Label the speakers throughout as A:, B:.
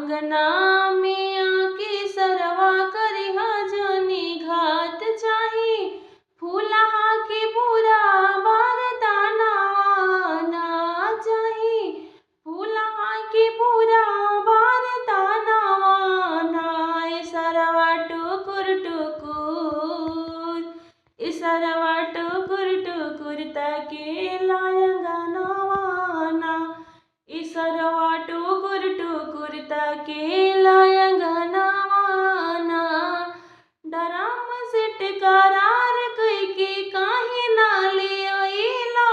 A: अंगना में आके सरवा करिहा जनी घात चाही फूलहा के पूरा बरदाना ना चाही फूलहा के पूरा बरदाना ना सरवा टुकुर टुकुर सरवा टुकुर टुकुर ताकेला अंगनवा ना सरवा टुकुर टुकुर ताकेला अंगनवा ना डराम सेठ करार कइके काहे ना ले आइला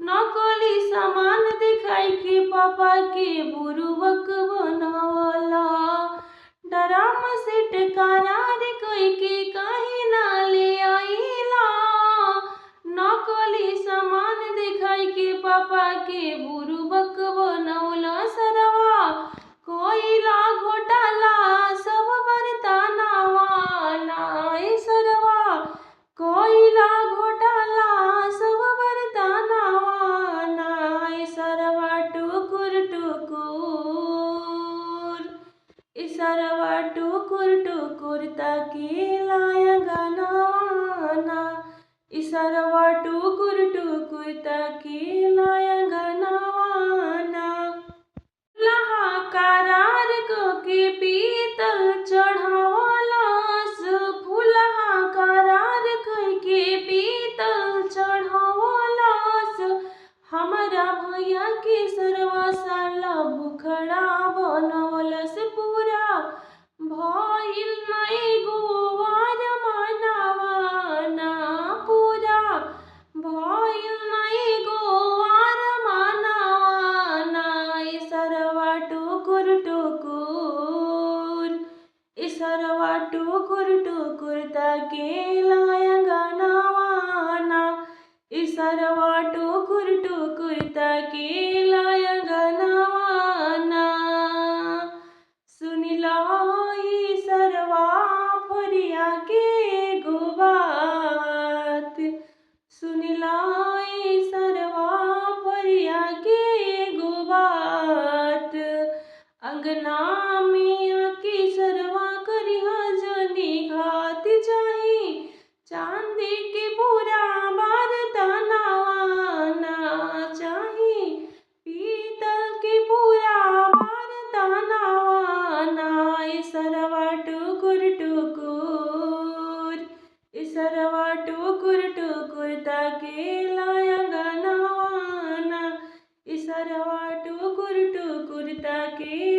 A: नकली सामान दिखाई के पापा के बुरुबक बनावला डराम सेठ करार कइके काहे ना ले आइला नकली सामान दिखाई के पापा के बुरुबक बनौला सरवा कोइला घोटाला सब बरतानावा ना सरवा कोइला घोटाला सब बरतानावा ना सरवा टुकुर टुकुर सरवा टुकुर टुकुर ताकेला अंगनवा ना सरवा टुकुर टुकुर ताकेला अंगनवा ना फूलहा करार के पीतल चढ़ावलस फूलहा करार के पीतल चढ़ावलस हमरा भैया के सरवा साला भुखड़ा बनवलस पूरा भइल नहीं गोवार मनावा ना पूरा भइल नहीं गोवार मनावा ना सरवा टुकुर टुकुर सरवा टुकुर टुकुर ताकेला अंगनवा ना सरवा टुकुर टुकुर ताकेला अंगनवा ना सुनिला सरवा फरिया के गो बात सुनिला सरवा फरिया के गो बात अंगना में आके सरवा करिहा जनी घात चाही चांदी के पूरा बरतनवा ना चाही पीतल के पूरा बरतनवा ना सरवा टुकुर टुकुर सरवा टुकुर टुकुर ताकेला अंगनवा ना सरवा टुकुर टुकुर ताकेला